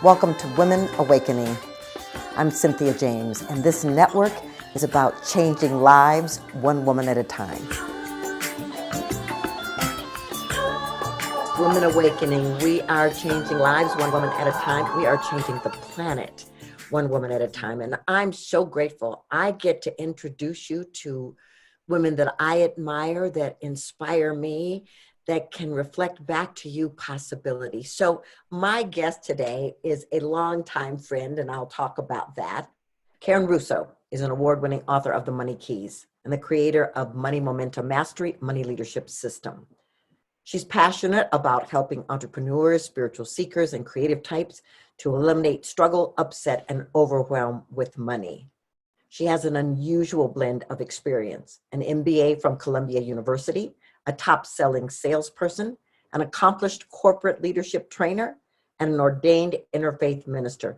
Welcome to Women Awakening. I'm Cynthia James, and this network is about changing lives one woman at a time. Women Awakening, we are changing lives one woman at a time. We are changing the planet one woman at a time. And I'm so grateful I get to introduce you to women that I admire, that inspire me, that can reflect back to you possibility. So my guest today is a longtime friend, and I'll talk about that. Karen Russo is an award-winning author of The Money Keys and the creator of Money Momentum Mastery Money Leadership System. She's passionate about helping entrepreneurs, spiritual seekers, and creative types to eliminate struggle, upset, and overwhelm with money. She has an unusual blend of experience, an MBA from Columbia University, a top-selling salesperson, an accomplished corporate leadership trainer, and an ordained interfaith minister.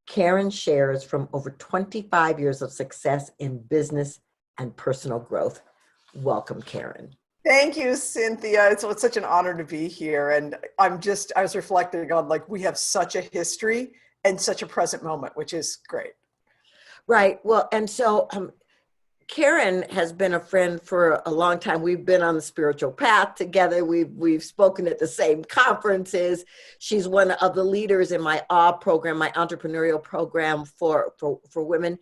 Karen shares from over 25 years of success in business and personal growth. Welcome, Karen. Thank you, Cynthia. It's such an honor to be here. And I was reflecting on, like, we have such a history and such a present moment, which is great. Right. Well, and so Karen has been a friend for a long time. We've been on the spiritual path together. We've spoken at the same conferences. She's one of the leaders in my AWE program, my entrepreneurial program for women.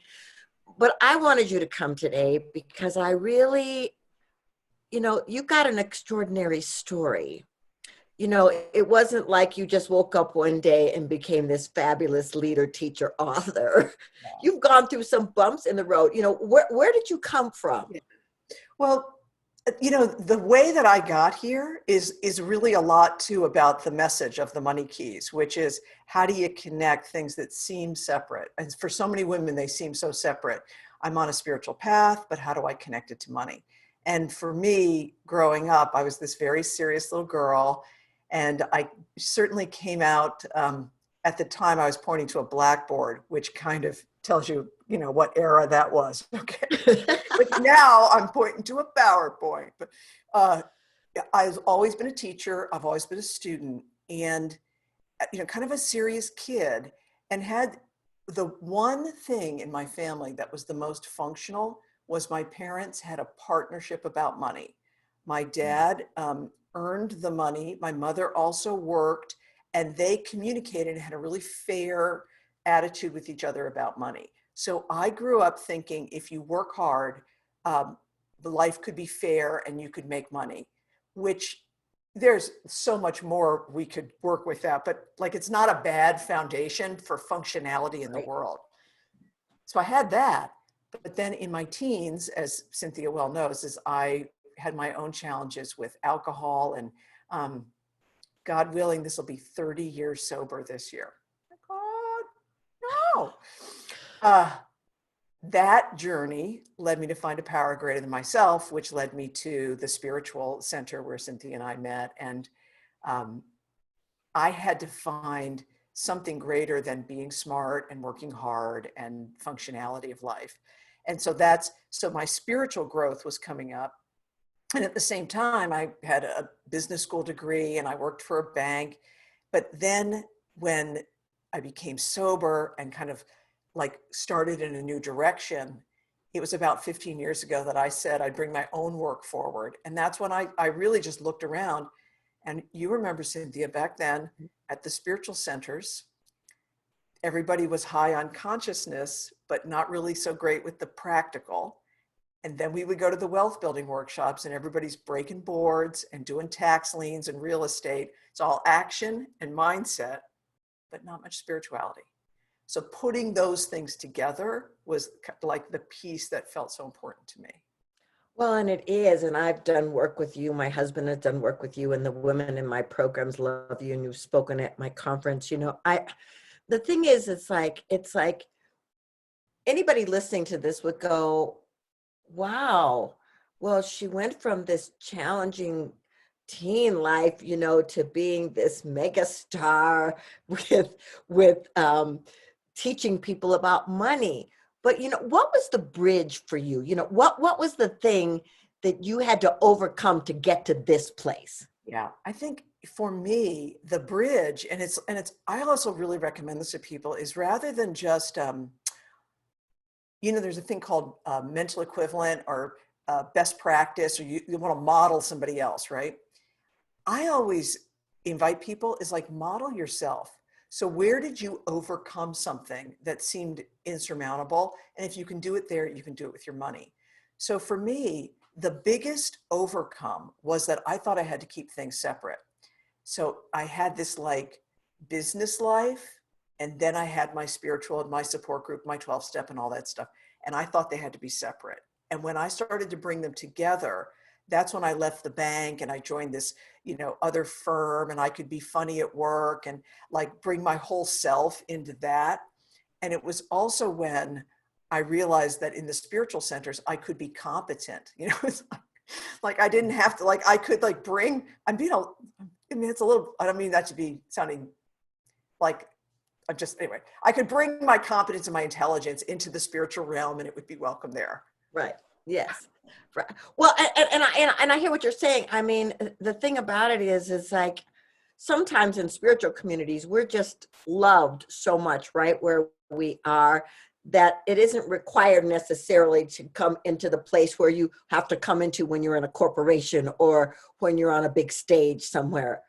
But I wanted you to come today because I really, you got an extraordinary story. It wasn't like you just woke up one day and became this fabulous leader, teacher, author. Yeah. You've gone through some bumps in the road. Where did you come from? Well, the way that I got here is really a lot too about the message of the Money Keys, which is, how do you connect things that seem separate? And for so many women, they seem so separate. I'm on a spiritual path, but how do I connect it to money? And for me, growing up, I was this very serious little girl. And I certainly came out, at the time I was pointing to a blackboard, which kind of tells you, what era that was. Okay. But now I'm pointing to a PowerPoint. But I've always been a teacher. I've always been a student, and, kind of a serious kid, and had the one thing in my family that was the most functional was my parents had a partnership about money. My dad, earned the money. My mother also worked, and they communicated and had a really fair attitude with each other about money. So I grew up thinking, if you work hard, life could be fair and you could make money, which there's so much more we could work with that, but it's not a bad foundation for functionality in the world. So I had that. But then in my teens, as Cynthia well knows, is I had my own challenges with alcohol, and God willing, this will be 30 years sober this year. God, no. That journey led me to find a power greater than myself, which led me to the spiritual center where Cynthia and I met. And I had to find something greater than being smart and working hard and functionality of life. And so my spiritual growth was coming up. And at the same time, I had a business school degree and I worked for a bank. But then when I became sober and kind of started in a new direction, it was about 15 years ago that I said I'd bring my own work forward. And that's when I really just looked around. And you remember, Cynthia, back then at the spiritual centers, everybody was high on consciousness, but not really so great with the practical. And then we would go to the wealth building workshops and everybody's breaking boards and doing tax liens and real estate. It's all action and mindset, but not much spirituality. So putting those things together was like the piece that felt so important to me. Well, and it is, and I've done work with you. My husband has done work with you, and the women in my programs love you, and you've spoken at my conference. The thing is, it's like anybody listening to this would go, wow, well, she went from this challenging teen life, to being this mega star with teaching people about money. But, what was the bridge for you? What was the thing that you had to overcome to get to this place? Yeah, I think for me, the bridge, I also really recommend this to people, is rather than just, there's a thing called mental equivalent or best practice, or you want to model somebody else, right? I always invite people is like, model yourself. So where did you overcome something that seemed insurmountable? And if you can do it there, you can do it with your money. So for me, the biggest overcome was that I thought I had to keep things separate. So I had this like business life, and then I had my spiritual, my support group, my 12 step and all that stuff. And I thought they had to be separate. And when I started to bring them together, that's when I left the bank and I joined this, other firm, and I could be funny at work and like bring my whole self into that. And it was also when I realized that in the spiritual centers, I could be competent, it's like I didn't have to, like, I could like bring, it's a little, I don't mean that to be sounding like anyway, I could bring my competence and my intelligence into the spiritual realm and it would be welcome there. Right. Yes. Right. Well, and I hear what you're saying. I mean, the thing about it is like sometimes in spiritual communities, we're just loved so much, right? Where we are, that it isn't required necessarily to come into the place where you have to come into when you're in a corporation or when you're on a big stage somewhere.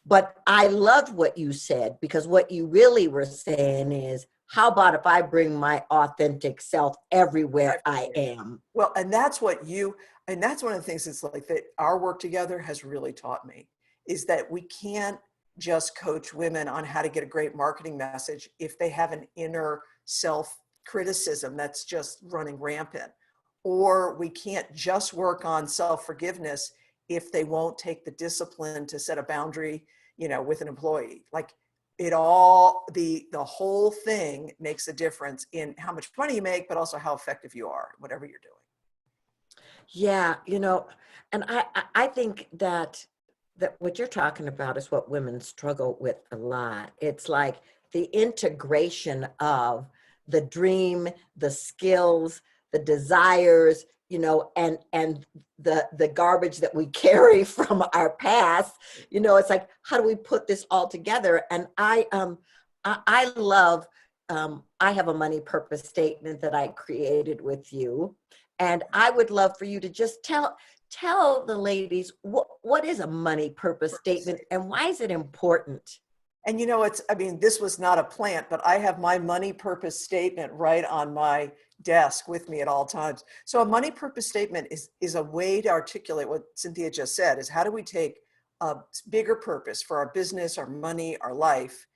But I loved what you said, because what you really were saying is, how about if I bring my authentic self everywhere I am? Well, and that's one of the things that's like that our work together has really taught me, is that we can't just coach women on how to get a great marketing message if they have an inner self criticism that's just running rampant. Or we can't just work on self-forgiveness if they won't take the discipline to set a boundary, with an employee. Like the whole thing makes a difference in how much money you make, but also how effective you are, whatever you're doing. Yeah, and I think that what you're talking about is what women struggle with a lot. It's like the integration of the dream, the skills, the desires, and the garbage that we carry from our past. It's like, how do we put this all together? And I love, I have a money purpose statement that I created with you, and I would love for you to just tell the ladies what is a money purpose statement and why is it important? And this was not a plant, but I have my money purpose statement right on my desk with me at all times. So a money purpose statement is a way to articulate what Cynthia just said, is how do we take a bigger purpose for our business, our money, our life,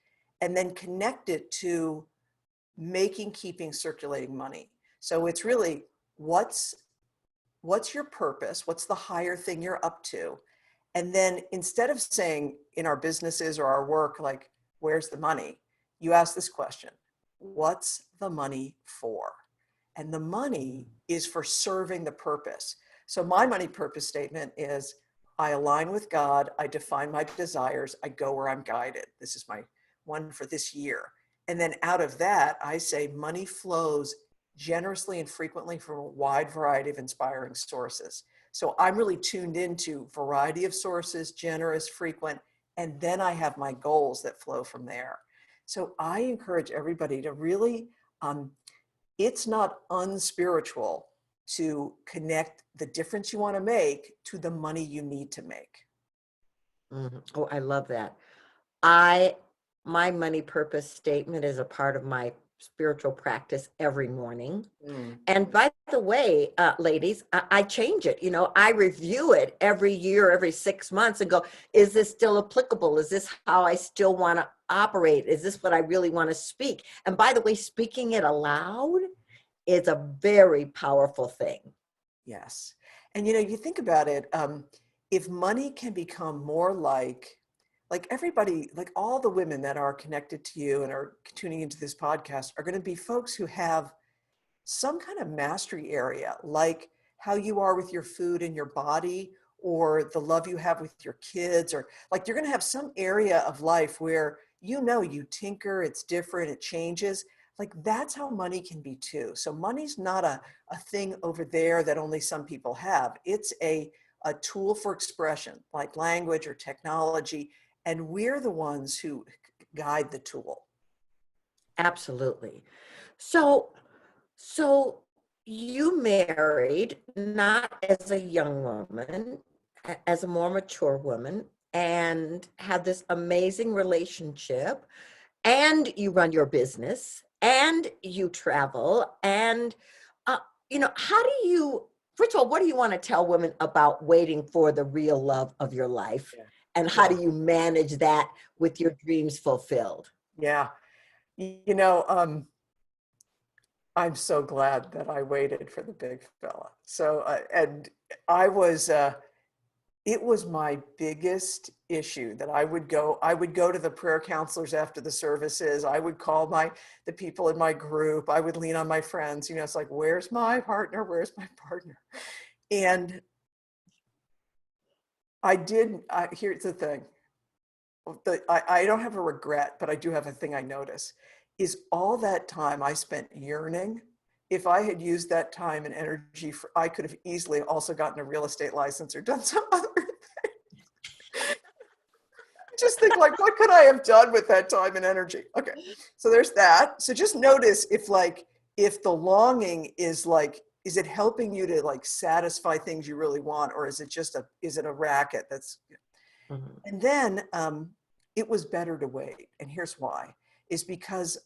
and then connect it to keeping, circulating money. So it's really, what's your purpose? What's the higher thing you're up to? And then instead of saying in our businesses or our work, like, where's the money? You ask this question, what's the money for? And the money is for serving the purpose. So my money purpose statement is, I align with God, I define my desires, I go where I'm guided. This is my one for this year. And then out of that, I say money flows generously and frequently from a wide variety of inspiring sources. So I'm really tuned into variety of sources, generous, frequent, and then I have my goals that flow from there. So I encourage everybody to really, it's not unspiritual to connect the difference you want to make to the money you need to make. Mm-hmm. Oh, I love that. My money purpose statement is a part of my spiritual practice every morning. Mm. And by the way, ladies, I change it. I review it every year, every 6 months, and go, is this still applicable? Is this how I still want to operate? Is this what I really want to speak? And by the way, speaking it aloud is a very powerful thing. Yes. And you think about it, if money can become more like everybody, like all the women that are connected to you and are tuning into this podcast are going to be folks who have some kind of mastery area, like how you are with your food and your body, or the love you have with your kids, or like you're going to have some area of life where you tinker, it's different, it changes. Like that's how money can be too. So money's not a thing over there that only some people have. It's a tool for expression, like language or technology. and we're the ones who guide the tool. Absolutely. So, so you married not as a young woman, as a more mature woman, and had this amazing relationship, and you run your business, and you travel, and uh, how do you? First of all, what do you want to tell women about waiting for the real love of your life, Yeah. and how Yeah. do you manage that with your dreams fulfilled? Yeah. I'm so glad that I waited for the big fella. So, and I was, it was my biggest issue that I would go to the prayer counselors after the services. I would call the people in my group. I would lean on my friends. It's like, where's my partner? Where's my partner? And here's the thing. I don't have a regret, but I do have a thing I notice is all that time I spent yearning. If I had used that time and energy I could have easily also gotten a real estate license or done some other. Just think like, what could I have done with that time and energy? Okay, so there's that. So just notice if the longing is like, is it helping you to like satisfy things you really want, or is it a racket that's, Mhm. and then it was better to wait. And here's why, is because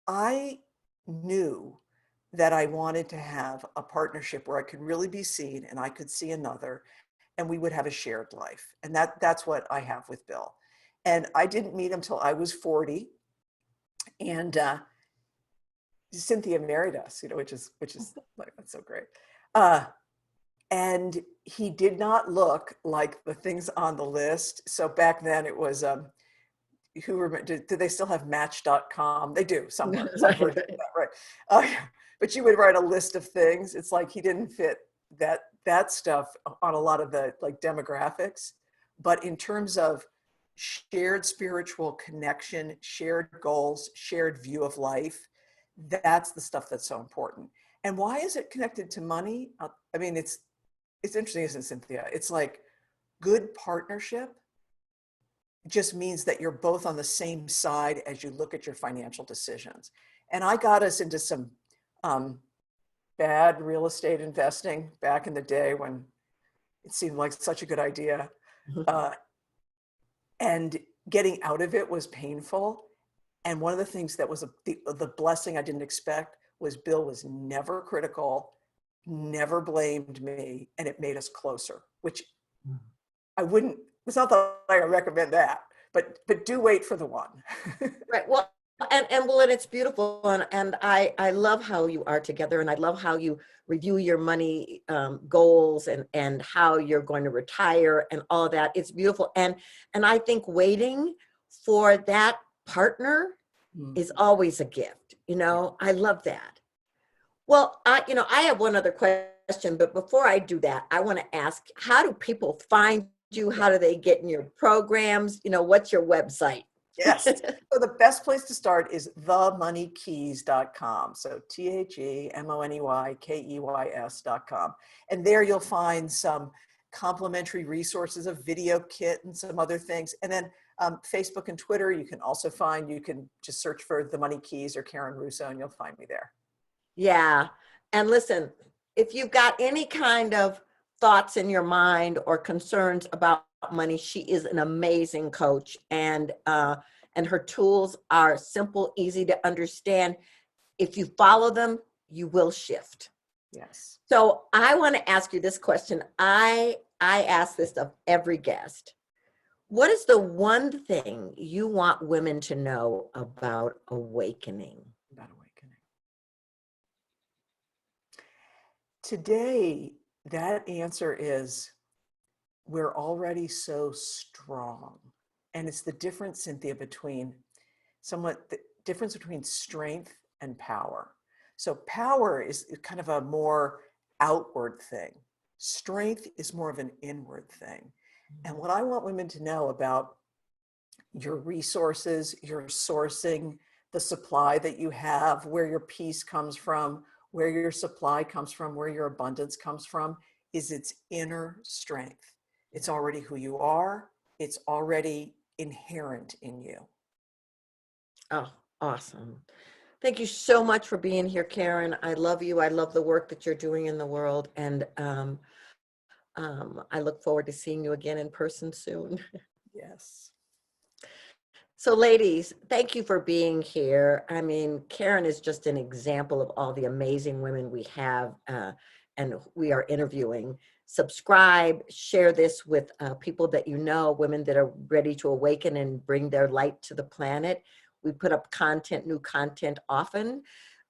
I knew that I wanted to have a partnership where I could really be seen and I could see another and we would have a shared life. And that's what I have with Bill. And I didn't meet him till I was 40. And Cynthia married us, which is like, that's so great. Uh, and he did not look like the things on the list. So back then it was, do they still have Match.com? They do, some version of that, right? But you would write a list of things. It's like he didn't fit that stuff on a lot of the like demographics. But in terms of shared spiritual connection, shared goals, shared view of life, that's the stuff that's so important. And why is it connected to money? I mean, it's interesting, isn't it, Cynthia? It's like good partnership just means that you're both on the same side as you look at your financial decisions. And I got us into some um, bad real estate investing back in the day when it seemed like such a good idea. Uh, and getting out of it was painful. And one of the things that was the blessing I didn't expect was Bill was never critical, never blamed me, and it made us closer, which I wouldn't, it's not that I recommend that, but do wait for the one. Right. Well, and it's beautiful, and I love how you are together, and I love how you review your money goals and how you're going to retire and all that. It's beautiful, and I think waiting for that partner is always a gift. I love that. Well, I have one other question, but before I do that, I want to ask, how do people find you? How do they get in your programs? What's your website? Yes. So the best place to start is themoneykeys.com. So TheMoneyKeys.com. And there you'll find some complimentary resources, a video kit and some other things. And then Facebook and Twitter, you can just search for The Money Keys or Karen Russo and you'll find me there. Yeah. And listen, if you've got any kind of thoughts in your mind or concerns about money, she is an amazing coach, and her tools are simple, easy to understand. If you follow them, you will shift. Yes. So I want to ask you this question. I ask this of every guest. What is the one thing you want women to know about awakening? About awakening. Today, that answer is we're already so strong. And it's the difference, Cynthia, between the difference between strength and power. So power is kind of a more outward thing. Strength is more of an inward thing. And what I want women to know about your resources, your sourcing, the supply that you have, where your peace comes from, where your supply comes from, where your abundance comes from, is its inner strength. It's already who you are. It's already inherent in you. Oh, awesome. Thank you so much for being here, Karen. I love you. I love the work that you're doing in the world. And I look forward to seeing you again in person soon. Yes. So ladies, thank you for being here. I mean, Karen is just an example of all the amazing women we have and we are interviewing. Subscribe, share this with people that you know, women that are ready to awaken and bring their light to the planet. We put up content, new content often.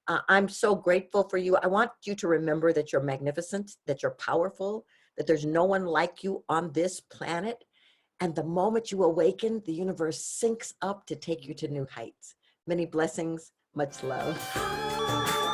I'm so grateful for you. I want you to remember that you're magnificent, that you're powerful, that there's no one like you on this planet. And the moment you awaken, the universe syncs up to take you to new heights. Many blessings, much love.